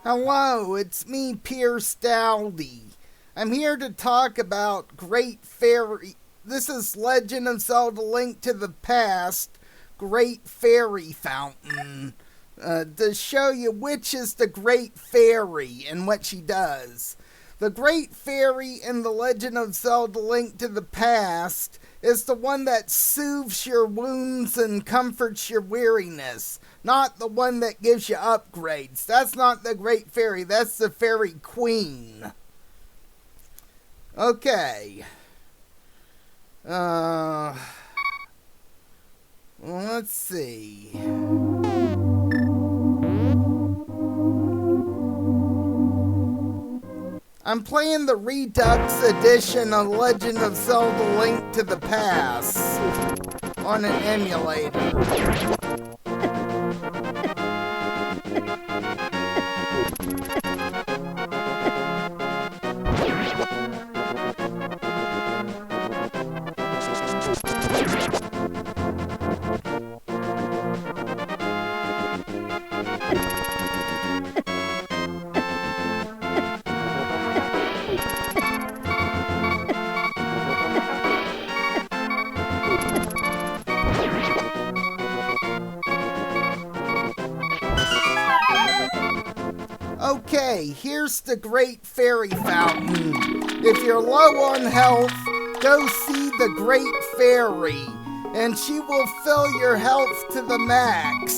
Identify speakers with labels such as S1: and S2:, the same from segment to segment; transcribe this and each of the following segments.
S1: Hello, it's me, Pierce Dowdy. I'm here to talk about Great Fairy. This is Legend of Zelda: Link to the Past, Great Fairy Fountain. To show you which is the Great Fairy and what she does. The Great Fairy in The Legend of Zelda: Link to the Past is the one that soothes your wounds and comforts your weariness, not the one that gives you upgrades. That's not the Great Fairy, that's the Fairy Queen. Okay. Let's see. I'm playing the Redux edition of Legend of Zelda: Link to the Past on an emulator. Okay, here's the Great Fairy Fountain. If you're low on health, go see the Great Fairy, and she will fill your health to the max.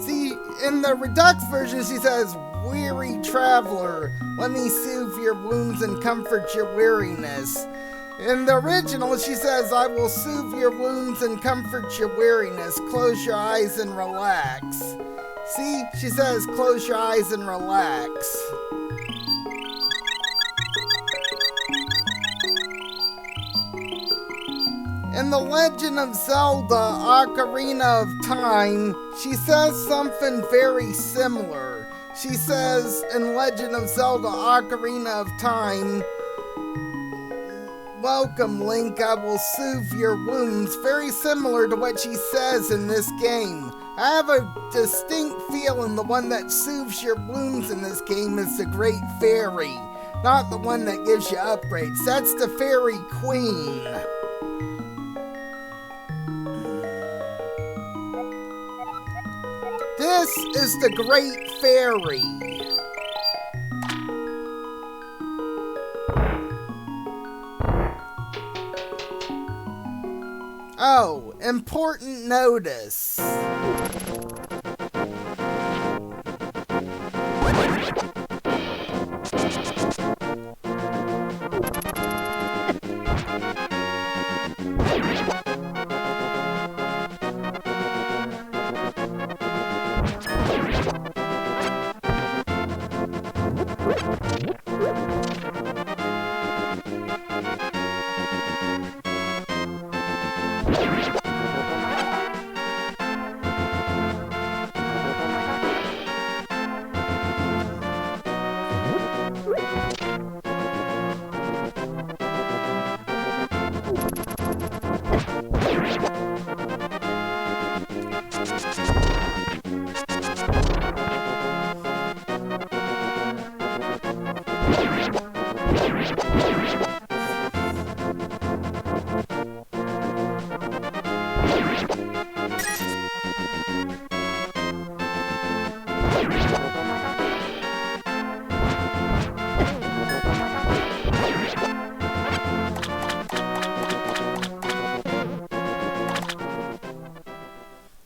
S1: See, in the Redux version, she says, "Weary traveler, let me soothe your wounds and comfort your weariness." In the original, she says, "I will soothe your wounds and comfort your weariness. Close your eyes and relax." See, she says, "Close your eyes and relax." In The Legend of Zelda: Ocarina of Time, she says something very similar. She says in Legend of Zelda: Ocarina of Time, "Welcome, Link, I will soothe your wounds," very similar to what she says in this game. I have a distinct feeling the one that soothes your wounds in this game is the Great Fairy, not the one that gives you upgrades. That's the Fairy Queen. This is the Great Fairy. Oh, important notice.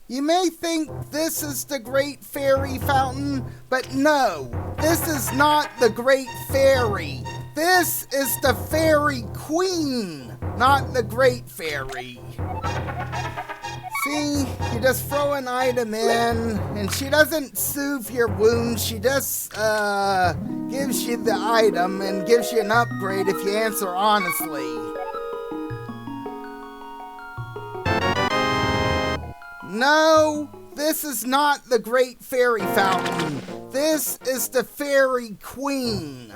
S1: You may think this is the Great Fairy Fountain, but no, this is not the Great Fairy. This is the Fairy Queen, not the Great Fairy. See, you just throw an item in, and she doesn't soothe your wounds, she just gives you the item and gives you an upgrade if you answer honestly. No, this is not the Great Fairy Fountain. This is the Fairy Queen.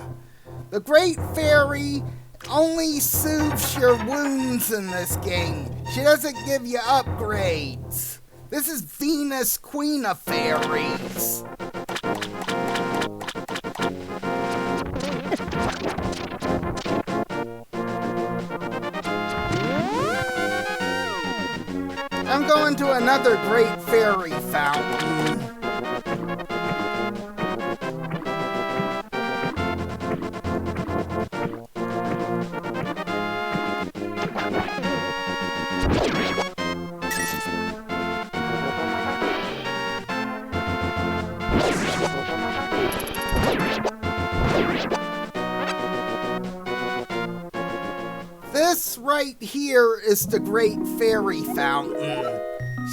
S1: The Great Fairy only soothes your wounds in this game. She doesn't give you upgrades. This is Venus, Queen of Fairies. I'm going to another great fairy fountain. This right here is the Great Fairy Fountain.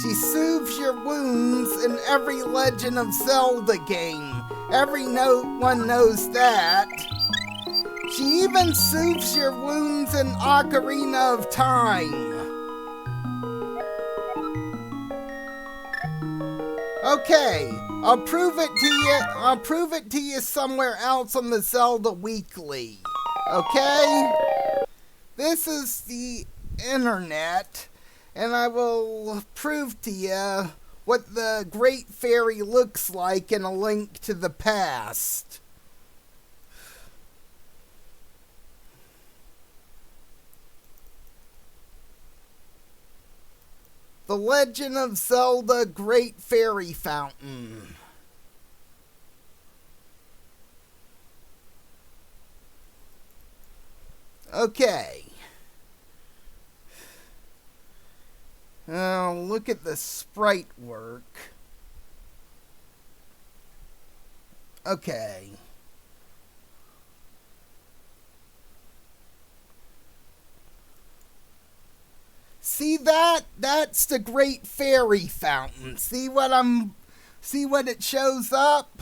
S1: She soothes your wounds in every Legend of Zelda game. Every one knows that. She even soothes your wounds in Ocarina of Time. Okay, I'll prove it to you. I'll prove it to you somewhere else on the Zelda Weekly. Okay? This is the internet, and I will prove to you what the Great Fairy looks like in a link to the past. The Legend of Zelda Great Fairy Fountain. Okay. Now look at the sprite work. Okay. See that? That's the Great Fairy Fountain. See what it shows up?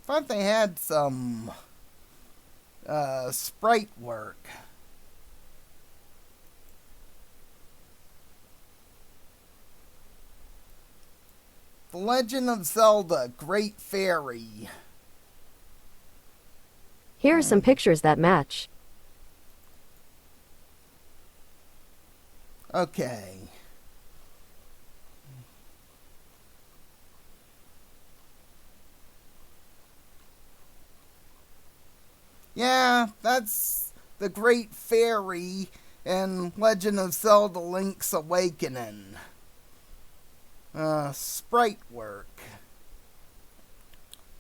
S1: Thought they had some sprite work. The Legend of Zelda Great Fairy.
S2: Here are some pictures that match.
S1: Okay. Yeah, that's the Great Fairy in Legend of Zelda Link's Awakening. Sprite work.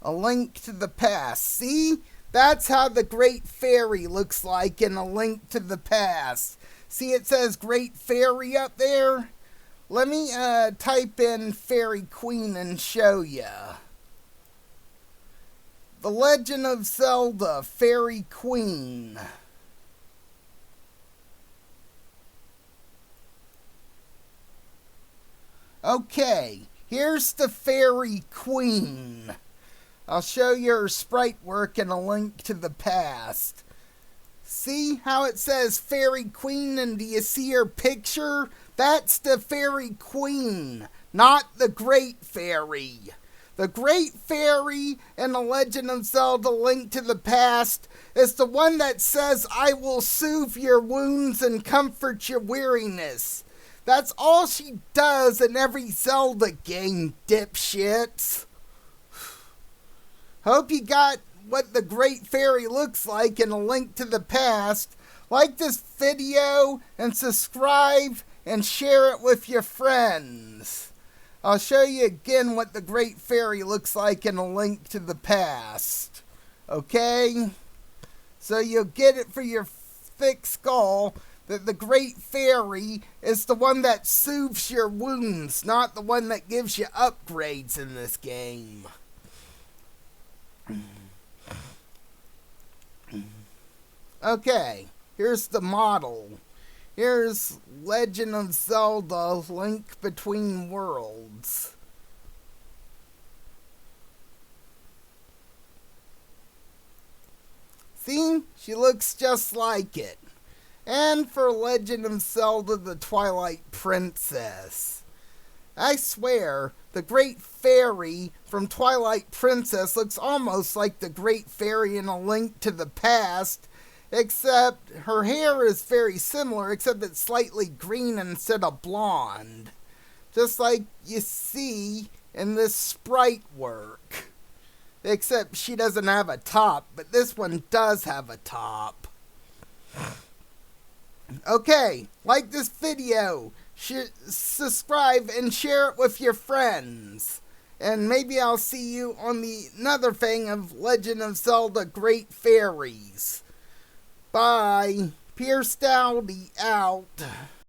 S1: A Link to the Past. See? That's how the Great Fairy looks like in A Link to the Past. See, it says Great Fairy up there? Let me type in Fairy Queen and show ya. The Legend of Zelda Fairy Queen. Okay, here's the Fairy Queen. I'll show you her sprite work in A Link to the Past. See how it says Fairy Queen, and do you see her picture? That's the Fairy Queen, not the Great Fairy. The Great Fairy in The Legend of Zelda Link to the Past is the one that says, I will soothe your wounds and comfort your weariness. That's all she does in every Zelda game, dipshits. Hope you got what the Great Fairy looks like in A Link to the Past. Like this video and subscribe and share it with your friends. I'll show you again what the Great Fairy looks like in A Link to the Past. Okay? So you'll get it for your thick skull that the Great Fairy is the one that soothes your wounds, not the one that gives you upgrades in this game. Okay, here's the model. Here's Legend of Zelda Link Between Worlds. See? She looks just like it. And for Legend of Zelda The Twilight Princess. I swear, the Great Fairy from Twilight Princess looks almost like the Great Fairy in A Link to the Past, except her hair is very similar, except it's slightly green instead of blonde. Just like you see in this sprite work. Except she doesn't have a top, but this one does have a top. Okay, like this video, subscribe and share it with your friends. And maybe I'll see you on the another thing of Legend of Zelda Great Fairies. Bye. Pierce Dowdy out.